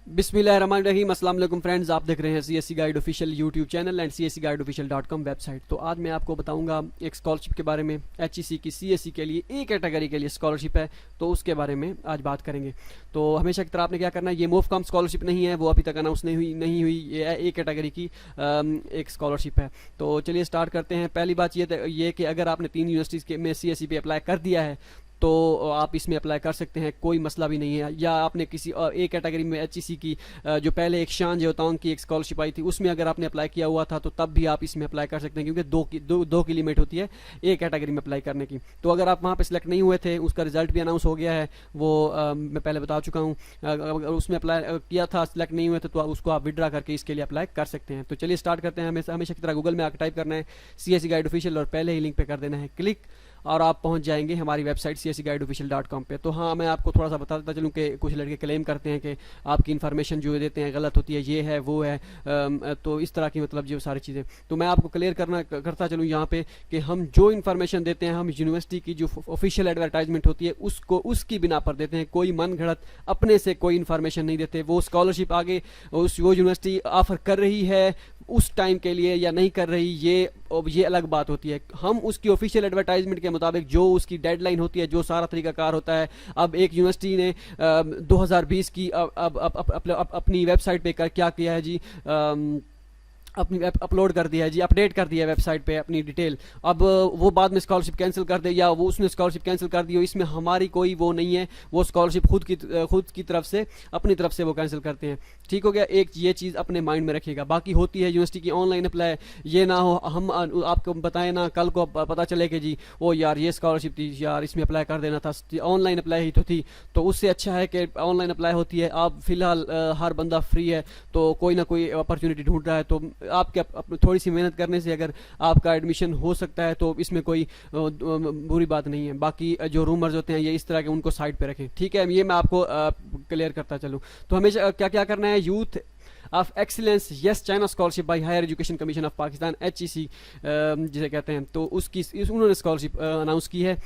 बिस्मिल्लाहिर्रहमानिर्रहीम। अस्सलाम वालेकुम फ्रेंड्स, आप देख रहे हैं CSC guide official YouTube channel and cscguideofficial.com website. तो आज मैं आपको बताऊंगा एक स्कॉलरशिप के बारे में। HEC की सीएससी के लिए ए कैटेगरी के लिए स्कॉलरशिप है, तो उसके बारे में आज बात करेंगे। तो हमेशा की तरह आपने क्या करना है, ये मोफ कम स्कॉलरशिप नहीं है, वो अभी तक अनाउंस नहीं हुई, ये ए कैटेगरी की एक स्कॉलरशिप है। तो चलिए स्टार्ट करते हैं। पहली बात ये कि अगर आपने 3 यूनिवर्सिटीज़ में सीएससी पे अप्लाई कर दिया है तो आप इसमें अप्लाई कर सकते हैं, कोई मसला भी नहीं है। या आपने किसी एक कैटेगरी में HEC की जो पहले एक शान जोतांग की एक स्कॉलरशिप आई थी उसमें अगर आपने अप्लाई किया हुआ था तो तब भी आप इसमें अप्लाई कर सकते हैं, क्योंकि दो की लिमिट होती है एक कैटेगरी में अप्लाई करने की। तो अगर आप वहाँ पे सिलेक्ट नहीं हुए थे, उसका रिजल्ट भी अनाउंस हो गया है, वो मैं पहले बता चुका हूँ। अगर उसमें अप्लाई किया था, सिलेक्ट नहीं हुए थे, तो उसको आप विड्रा करके इसके लिए अप्लाई कर सकते हैं। तो चलिए स्टार्ट करते हैं। हमेशा की तरह गूगल में आकर टाइप करना है CSC गाइड ऑफिशियल और पहले ही लिंक पे कर देना है क्लिक, और आप पहुंच जाएंगे हमारी वेबसाइट cscguideofficial.com पे। तो हाँ, मैं आपको थोड़ा सा बता देता चलूँ कि कुछ लड़के क्लेम करते हैं कि आपकी इन्फॉर्मेशन जो देते हैं गलत होती है, ये है वो है, तो इस तरह की मतलब जो सारी चीज़ें। तो मैं आपको क्लियर करता चलूँ यहाँ पे कि हम जो इन्फॉर्मेशन देते हैं, हम यूनिवर्सिटी की जो ऑफिशियल एडवर्टाइजमेंट होती है उसकी बिना पर देते हैं। कोई मन घड़त अपने से कोई इन्फॉर्मेशन नहीं देते। वो स्कॉलरशिप आगे वो यूनिवर्सिटी ऑफर कर रही है उस टाइम के लिए या नहीं कर रही, ये अलग बात होती है। हम उसकी ऑफिशियल एडवर्टाइजमेंट के मुताबिक जो उसकी डेडलाइन होती है, जो सारा तरीकाकार होता है। अब एक यूनिवर्सिटी ने 2020 की अपनी वेबसाइट पे क्या किया है जी, अपनी अपलोड कर दिया है जी, अपडेट कर दिया है वेबसाइट पे अपनी डिटेल। अब वो बाद में स्कॉलरशिप कैंसिल कर दे या वो उसने स्कॉलरशिप कैंसिल कर दी हो, इसमें हमारी कोई वो नहीं है। वो स्कॉलरशिप खुद की तरफ से अपनी तरफ से वो कैंसिल करते हैं। ठीक हो गया, एक ये चीज़ अपने माइंड में रखिएगा। बाकी होती है यूनिवर्सिटी की ऑनलाइन अप्लाई, ये ना हो हम आपको बताएं ना कल को पता चले कि जी ओ यार ये स्कॉलरशिप थी यार, इसमें अप्लाई कर देना था, ऑनलाइन अप्लाई ही तो थी। तो उससे अच्छा है कि ऑनलाइन अप्लाई होती है। आप फिलहाल हर बंदा फ्री है, तो कोई ना कोई अपॉर्चुनिटी ढूंढ रहा है, तो आपके थोड़ी सी मेहनत करने से अगर आपका एडमिशन हो सकता है तो इसमें कोई बुरी बात नहीं है। बाकी जो रूमर्स होते हैं ये इस तरह के, उनको साइड पे रखें। ठीक है, ये मैं आपको क्लियर करता चलूँ। तो हमेशा क्या क्या करना है, youth of excellence yes China scholarship by Higher Education Commission of Pakistan HEC जिसे कहते हैं, तो उन्होंने स्कॉलरशिप अनाउंस की है।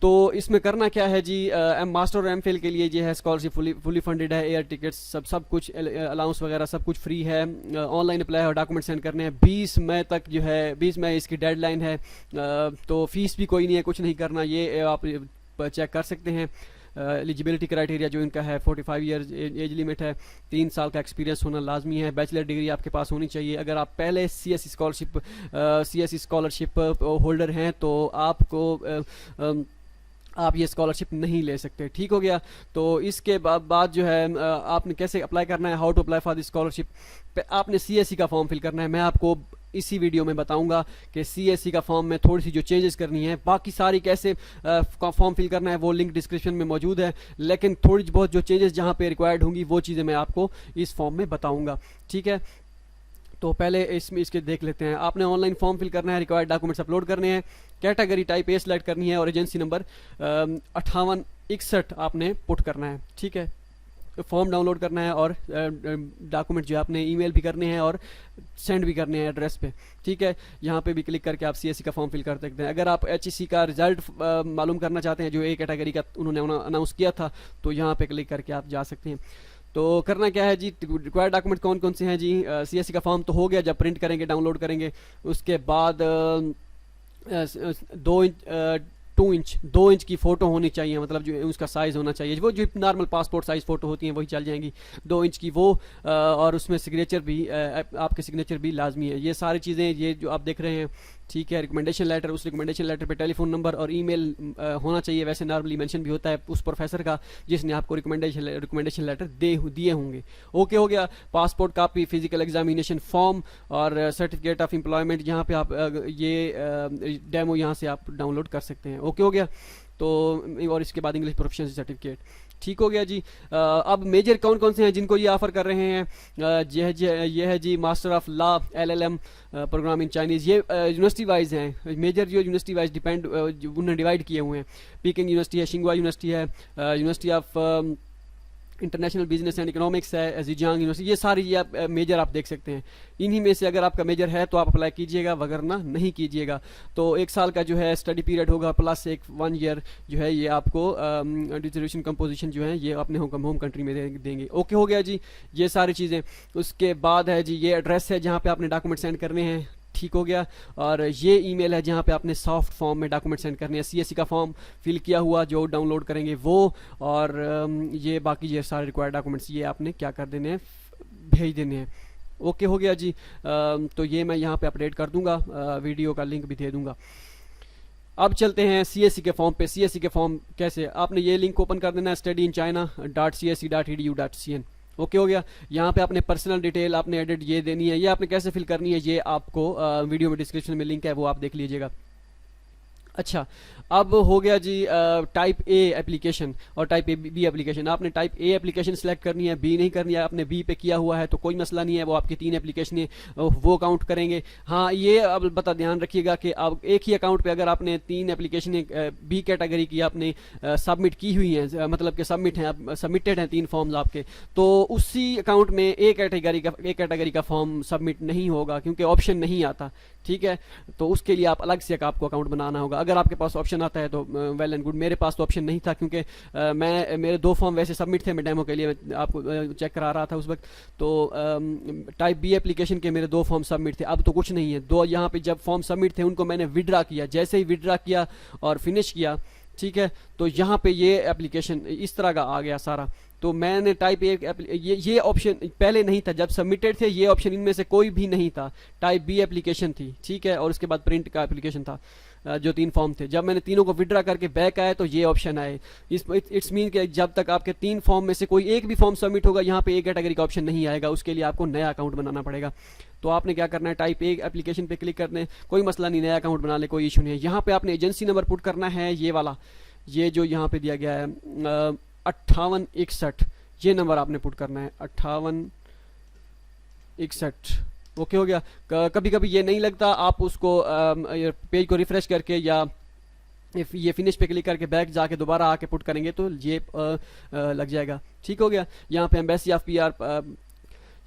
तो इसमें करना क्या है जी, मास्टर और MPhil के लिए जो है स्कॉलरशिप फुली फंडेड है। एयर टिकट्स सब कुछ अलाउंस वगैरह सब कुछ फ्री है। ऑनलाइन अप्लाई और डॉक्यूमेंट सेंड करने हैं। 20 मई तक जो है, 20 मई इसकी डेडलाइन है। तो फीस भी कोई नहीं है, कुछ नहीं करना, ये आप चेक कर सकते हैं। एलिजिबिलिटी क्राइटेरिया जो इनका है 45 ईयर्स एज लिमिट है, 3 साल का एक्सपीरियंस होना लाजमी है, बैचलर डिग्री आपके पास होनी चाहिए। अगर आप पहले CSC स्कॉलरशिप होल्डर हैं तो आप ये स्कॉलरशिप नहीं ले सकते। ठीक हो गया। तो इसके बाद जो है आपने कैसे अप्लाई करना है, how to apply for the scholarship. आपने CSC का फॉर्म फिल करना है। मैं आपको इसी वीडियो में बताऊंगा कि CSC का फॉर्म में थोड़ी सी जो चेंजेस करनी है, बाकी सारी कैसे फॉर्म फिल करना है वो लिंक डिस्क्रिप्शन में मौजूद है, लेकिन थोड़ी बहुत जो चेंजेस जहाँ पे रिक्वायर्ड होंगी वो चीज़ें मैं आपको इस फॉर्म में बताऊंगा। ठीक है, तो पहले इसके देख लेते हैं। आपने ऑनलाइन फॉर्म फिल करना है, रिक्वायर्ड डॉक्यूमेंट्स अपलोड करने हैं, कैटेगरी टाइप A सेलेक्ट करनी है और एजेंसी नंबर 5861 आपने पुट करना है। ठीक है, फॉर्म डाउनलोड करना है और डॉक्यूमेंट जो आपने ईमेल भी करने हैं और सेंड भी करने हैं एड्रेस पे। ठीक है, यहाँ पे भी क्लिक करके आप CSC का फॉर्म फिल कर सकते हैं। अगर आप HEC का रिजल्ट मालूम करना चाहते हैं जो A कैटेगरी का उन्होंने अनाउंस किया था, तो यहाँ पे क्लिक करके आप जा सकते हैं। तो करना क्या है जी, रिक्वायर्ड डॉक्यूमेंट कौन कौन से हैं जी। CSC का फॉर्म तो हो गया, जब प्रिंट करेंगे डाउनलोड करेंगे उसके बाद 2 इंच की फ़ोटो होनी चाहिए, मतलब जो उसका साइज़ होना चाहिए, वो जो नॉर्मल पासपोर्ट साइज़ फ़ोटो होती हैं वही चल जाएंगी। 2 इंच की वो, और उसमें सिग्नेचर भी आपके सिग्नेचर भी लाजमी है। ये सारी चीज़ें ये जो आप देख रहे हैं। ठीक है, रिकमेंडेशन लेटर, उस रिकमेंडेशन लेटर पे टेलीफोन नंबर और ईमेल होना चाहिए। वैसे नॉर्मली मेंशन भी होता है उस प्रोफेसर का जिसने आपको रिकमेंडेशन लेटर दिए होंगे। ओके हो गया। Passport copy, physical examination form और सर्टिफिकेट ऑफ एम्प्लॉयमेंट, यहाँ पे आप ये डेमो यहाँ से आप डाउनलोड कर सकते हैं। ओके हो गया। तो और इसके बाद इंग्लिश प्रोफिशिएंसी सर्टिफिकेट। ठीक हो गया जी। अब मेजर कौन कौन से हैं जिनको ये ऑफ़र कर रहे हैं, ये है जी master of law LLM program in Chinese. ये यूनिवर्सिटी वाइज हैं, मेजर जो यूनिवर्सिटी वाइज उन्होंने डिवाइड किए हुए हैं। पीकिंग यूनिवर्सिटी है, शिंगवा यूनिवर्सिटी है, university of international business and economics है, जियांग यूनिवर्सिटी, ये सारी ये आप मेजर आप देख सकते हैं। इन्हीं में से अगर आपका मेजर है तो आप अप्लाई कीजिएगा, वगरना नहीं कीजिएगा। तो 1 साल का जो है स्टडी पीरियड होगा, प्लस 1 ईयर जो है ये आपको डिजर्वेशन कंपोजिशन जो है ये अपने होम कंट्री में देंगे। ओके हो गया जी ये सारी चीज़ें। उसके बाद है जी ये एड्रेस है जहाँ पे आपने डॉक्यूमेंट सेंड करने हैं, ठीक हो गया। और ये ईमेल है जहाँ पे आपने सॉफ्ट फॉर्म में डॉक्यूमेंट सेंड करने हैं, सीएससी का फॉर्म फिल किया हुआ जो डाउनलोड करेंगे वो, और ये बाकी ये सारे रिक्वायर्ड डॉक्यूमेंट्स ये आपने क्या कर देने हैं, भेज देने हैं। ओके हो गया जी। तो ये मैं यहाँ पे अपडेट कर दूंगा, वीडियो का लिंक भी दे दूंगा। अब चलते हैं सीएससी के फॉर्म पे। सीएससी के फॉर्म कैसे, आपने ये लिंक ओपन कर देना है studyinchina.csc.edu.cn। ओके हो गया। यहाँ पे आपने पर्सनल डिटेल आपने एडिट ये देनी है, ये आपने कैसे फिल करनी है ये आपको वीडियो में डिस्क्रिप्शन में लिंक है वो आप देख लीजिएगा। अच्छा, अब हो गया जी टाइप ए एप्लीकेशन और टाइप ए बी एप्लीकेशन। आपने टाइप ए एप्लीकेशन सेलेक्ट करनी है, बी नहीं करनी है। आपने बी पे किया हुआ है तो कोई मसला नहीं है, वो आपकी 3 एप्लीकेशन वो काउंट करेंगे। हाँ ये अब बता ध्यान रखिएगा कि अब एक ही अकाउंट पे अगर आपने 3 एप्लीकेशन बी कैटेगरी की आपने सबमिट की हुई हैं, मतलब कि सबमिटेड हैं 3 फॉर्म्स आपके, तो उसी अकाउंट में एक कैटेगरी का फॉर्म सबमिट नहीं होगा क्योंकि ऑप्शन नहीं आता। ठीक है, तो उसके लिए आप अलग से आपको अकाउंट बनाना होगा। अगर आपके पास ऑप्शन आता है तो वेल एंड गुड। मेरे पास तो ऑप्शन नहीं था क्योंकि मेरे 2 फॉर्म वैसे सबमिट थे, मैं डेमो के लिए मैं आपको चेक करा रहा था उस वक्त। तो टाइप बी एप्लीकेशन के मेरे 2 फॉर्म सबमिट थे, अब तो कुछ नहीं है। 2 यहाँ पे जब फॉर्म सबमिट थे उनको मैंने विड्रा किया, जैसे ही विड्रा किया और फिनिश किया, ठीक है, तो यहाँ पे ये एप्लीकेशन इस तरह का आ गया सारा। तो मैंने टाइप ये ऑप्शन पहले नहीं था, जब सबमिटेड थे ये ऑप्शन इनमें से कोई भी नहीं था। टाइप बी एप्लीकेशन थी, ठीक है, और उसके बाद प्रिंट का एप्लीकेशन था, जो 3 फॉर्म थे। जब मैंने तीनों को विड्रा करके बैक आए तो ये ऑप्शन आए। इट्स मीन कि जब तक आपके 3 फॉर्म में से कोई एक भी फॉर्म सबमिट होगा यहाँ पे एक कैटेगरी का ऑप्शन नहीं आएगा, उसके लिए आपको नया अकाउंट बनाना पड़ेगा। तो आपने क्या करना है, टाइप ए एप्लीकेशन पे क्लिक करने, कोई मसला नहीं, नया अकाउंट बना ले, कोई इशू नहीं है। यहाँ पे आपने एजेंसी नंबर पुट करना है, ये वाला, ये जो यहाँ पे दिया गया है 5861, ये नंबर आपने पुट करना है 5861। ओके हो गया। कभी कभी ये नहीं लगता, आप उसको पेज को रिफ्रेश करके या ये फिनिश पे क्लिक करके बैक जाके दोबारा आके पुट करेंगे तो ये लग जाएगा। ठीक हो गया। यहाँ पे embassy of PR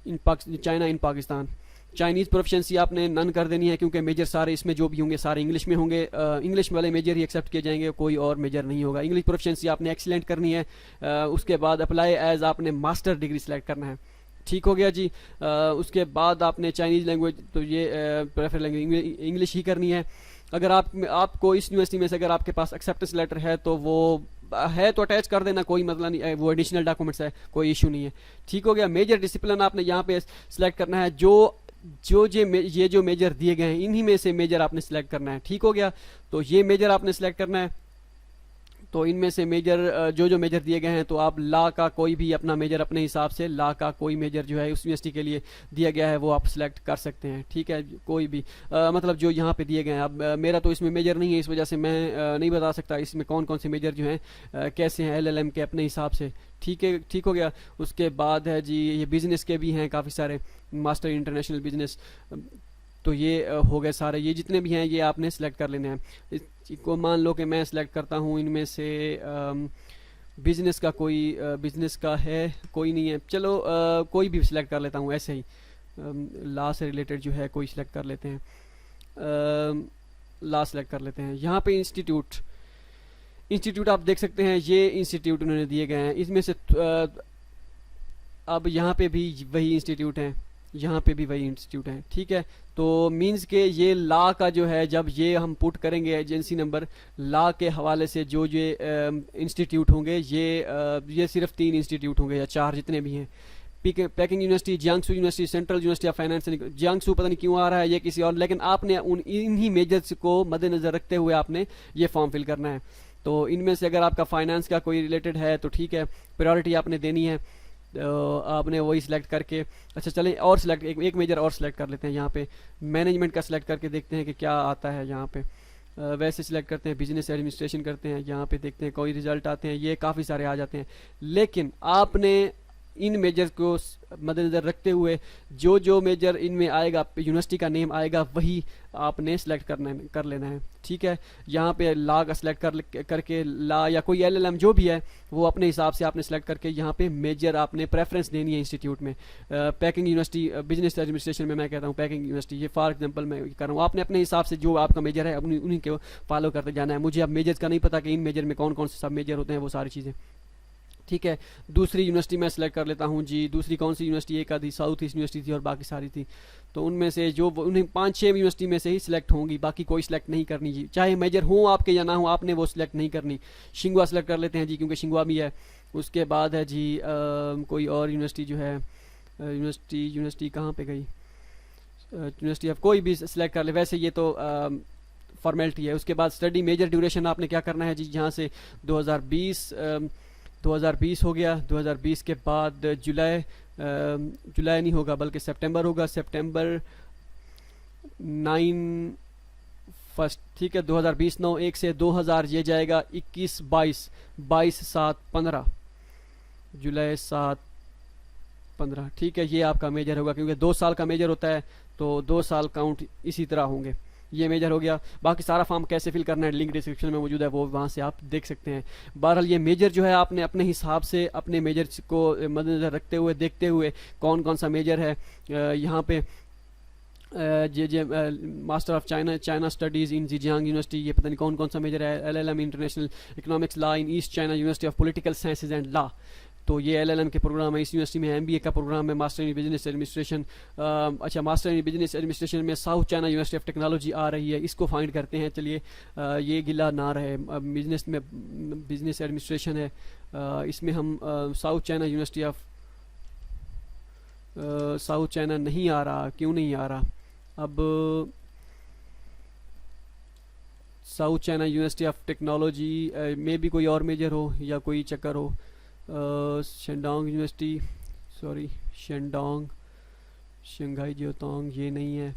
in China in Pakistan, Chinese proficiency आपने नन कर देनी है क्योंकि मेजर सारे इसमें जो भी होंगे सारे इंग्लिश में होंगे। इंग्लिश वाले मेजर ही एक्सेप्ट किए जाएंगे, कोई और मेजर नहीं होगा। इंग्लिश प्रोफिशिएंसी आपने एक्सीलेंट करनी है। उसके बाद अप्लाई एज आपने मास्टर डिग्री सेलेक्ट करना है। ठीक हो गया जी। उसके बाद आपने चाइनीज़ लैंग्वेज, तो ये प्रेफर लैंग्वेज इंग्लिश ही करनी है। अगर आपको इस यूनिवर्सिटी में से अगर आपके पास एक्सेप्टेंस लेटर है तो वो है तो अटैच कर देना, कोई मतलब नहीं, वो एडिशनल डॉक्यूमेंट्स है, कोई इशू नहीं है। ठीक हो गया। मेजर डिसिप्लिन आपने यहाँ पे सिलेक्ट करना है, ये जो मेजर दिए गए हैं इन्हीं में से मेजर आपने सिलेक्ट करना है। ठीक हो गया। तो ये मेजर आपने सिलेक्ट करना है, तो इनमें से मेजर जो मेजर दिए गए हैं, तो आप लॉ का कोई भी अपना मेजर अपने हिसाब से, लॉ का कोई मेजर जो है उस यूनिवर्सिटी के लिए दिया गया है वो आप सिलेक्ट कर सकते हैं। ठीक है, कोई भी मतलब जो यहाँ पे दिए गए हैं। अब मेरा तो इसमें मेजर नहीं है, इस वजह से मैं नहीं बता सकता इसमें कौन कौन से मेजर जो हैं कैसे हैं LLM के अपने हिसाब से। ठीक है, ठीक हो गया। उसके बाद है जी ये बिज़नेस के भी हैं काफ़ी सारे, मास्टर इंटरनेशनल बिजनेस, तो ये हो गए सारे, ये जितने भी हैं ये आपने सेलेक्ट कर लेने हैं। इसको मान लो कि मैं सेलेक्ट करता हूँ इनमें से बिज़नेस का, कोई बिज़नेस का है कोई नहीं है, चलो कोई भी सिलेक्ट कर लेता हूँ ऐसे ही। लॉ से रिलेटेड जो है कोई सिलेक्ट कर लेते हैं, लॉ सेलेक्ट कर लेते हैं। यहाँ पे इंस्टीट्यूट आप देख सकते हैं, ये इंस्टीट्यूट उन्होंने दिए गए हैं। इसमें से अब यहाँ पे भी वही इंस्टीट्यूट हैं, यहाँ पे भी वही इंस्टीट्यूट हैं। ठीक है, तो मींस के ये लॉ का जो है जब ये हम पुट करेंगे एजेंसी नंबर, लॉ के हवाले से जो ये इंस्टीट्यूट होंगे ये सिर्फ 3 इंस्टीट्यूट होंगे या 4 जितने भी हैं। Packing university, Jiangsu university, central university of finance. Jiangsu पता नहीं क्यों आ रहा है ये किसी और, लेकिन आपने इन्हीं मेजर्स को मद्देनज़र रखते हुए आपने ये फॉर्म फिल करना है। तो इनमें से अगर आपका फाइनेंस का कोई रिलेटेड है तो ठीक है, प्रायोरिटी आपने देनी है, तो आपने वही सिलेक्ट करके, अच्छा चलें और सिलेक्ट एक मेजर और सिलेक्ट कर लेते हैं। यहाँ पे मैनेजमेंट का सिलेक्ट करके देखते हैं कि क्या आता है। यहाँ पे वैसे सिलेक्ट करते हैं, बिजनेस एडमिनिस्ट्रेशन करते हैं, यहाँ पे देखते हैं कोई रिजल्ट आते हैं, ये काफ़ी सारे आ जाते हैं। लेकिन आपने इन मेजर को मद्देनज़र रखते हुए जो जो मेजर इनमें आएगा, यूनिवर्सिटी का नेम आएगा, वही आपने सेलेक्ट कर लेना है। ठीक है, यहाँ पे ला का सेलेक्ट करके ला या कोई LLM जो भी है वो अपने हिसाब से आपने सेलेक्ट करके यहाँ पे मेजर आपने प्रेफरेंस देनी है इंस्टीट्यूट में। पैकिंग यूनिवर्सिटी, बिजनेस एडमिनिस्ट्रेशन में मैं कहता हूँ पैकिंग यूनिवर्सिटी, ये फॉर एग्जांपल मैं कर रहा हूँ। आपने अपने हिसाब से जो आपका मेजर है उन्हीं को फॉलो करते जाना है। मुझे अब मेजर्स का नहीं पता कि इन मेजर में कौन कौन से सब मेजर होते हैं, वो सारी चीज़ें। ठीक है, दूसरी यूनिवर्सिटी मैं सेलेक्ट कर लेता हूँ जी। दूसरी कौन सी यूनिवर्सिटी, एक आधी साउथ ईस्ट यूनिवर्सिटी थी और बाकी सारी थी, तो उनमें से जो उन्हें 5-6 यूनिवर्सिटी में से ही सिलेक्ट होंगी, बाकी कोई सिलेक्ट नहीं करनी जी, चाहे मेजर हो आपके या ना हो, आपने वो सिलेक्ट नहीं करनी। शिंगुआ सेलेक्ट कर लेते हैं जी, क्योंकि शिंगुआ भी है। उसके बाद है जी कोई और यूनिवर्सिटी जो है, यूनिवर्सिटी कहाँ पे गई, यूनिवर्सिटी ऑफ कोई भी सिलेक्ट कर ले, वैसे ये तो फॉर्मेलिटी है। उसके बाद स्टडी मेजर ड्यूरेशन आपने क्या करना है जी, यहाँ से 2020 हो गया। 2020 के बाद जुलाई नहीं होगा बल्कि सितंबर होगा, सितंबर 9 फर्स्ट। ठीक है, 2020 9 1 से 2000 ये जाएगा 21 22 22 7 15 जुलाई 7 15। ठीक है, ये आपका मेजर होगा, क्योंकि 2 साल का मेजर होता है तो 2 साल काउंट इसी तरह होंगे। ये मेजर हो गया। बाकी सारा फॉर्म कैसे फिल करना है लिंक डिस्क्रिप्शन में मौजूद है, वो वहाँ से आप देख सकते हैं। बहरहाल ये मेजर जो है आपने अपने हिसाब से अपने मेजर को मद्देनजर रखते हुए देखते हुए कौन कौन सा मेजर है यहाँ पे जे master of China studies in Zhejiang university, ये पता नहीं कौन कौन सा मेजर है। LLM international economics law in East China university of political sciences and law, तो ये LLM के प्रोग्राम है। इस यूनिवर्सिटी में MBA का प्रोग्राम है, मास्टर इन बिजनेस एडमिनिस्ट्रेशन। अच्छा, मास्टर इन बिजनेस एडमिनिस्ट्रेशन में South China university of technology आ रही है, इसको फाइंड करते हैं। चलिए, ये गिला ना रहे, बिजनेस में बिजनेस एडमिनिस्ट्रेशन है, इसमें हम south China university of south China नहीं आ रहा, क्यों नहीं आ रहा? अब south China university of technology में भी कोई और मेजर हो या कोई चक्कर हो। Shandong university, sorry Shandong, Shanghai Jiaotong, ये नहीं है,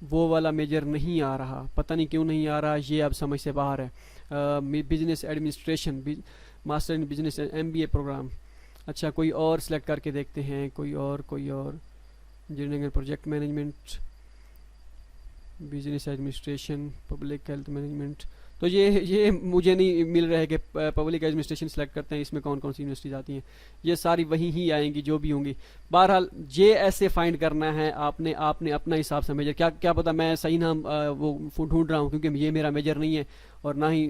वो वाला मेजर नहीं आ रहा, पता नहीं क्यों नहीं आ रहा, ये अब समझ से बाहर है। Business administration, master in business MBA programme. अच्छा, कोई और सिलेक्ट करके देखते हैं, कोई और engineering and project management, business administration, public health management. तो ये मुझे नहीं मिल रहा है कि पब्लिक एडमिनिस्ट्रेशन सेलेक्ट करते हैं, इसमें कौन कौन सी यूनिवर्सिटीज़ आती हैं, ये सारी वही ही आएंगी जो भी होंगी। बहरहाल ये ऐसे फाइंड करना है आपने अपना हिसाब से मेजर। क्या पता मैं सही नाम वो ढूंढ रहा हूँ, क्योंकि ये मेरा मेजर नहीं है और ना ही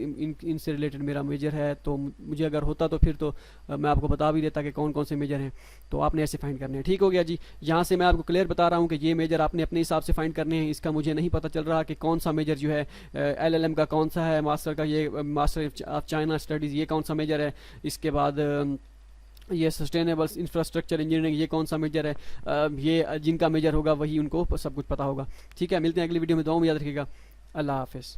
इनसे रिलेटेड मेरा मेजर है, तो मुझे अगर होता तो फिर तो मैं आपको बता भी देता कि कौन कौन से मेजर हैं। तो आपने ऐसे फाइंड करने हैं। ठीक हो गया जी, यहाँ से मैं आपको क्लियर बता रहा हूँ कि ये मेजर आपने अपने हिसाब से फाइंड करने हैं। इसका मुझे नहीं पता चल रहा कि कौन सा मेजर जो है LLM का कौन सा है, मास्टर का ये मास्टर ऑफ चाइना स्टडीज़ ये कौन सा मेजर है, इसके बाद ये सस्टेनेबल इंफ्रास्ट्रक्चर इंजीनियरिंग ये कौन सा मेजर है। ये जिनका मेजर होगा वही उनको सब कुछ पता होगा। ठीक है, मिलते हैं अगली वीडियो में, दुआ में याद रखिएगा। अल्लाह हाफिज़।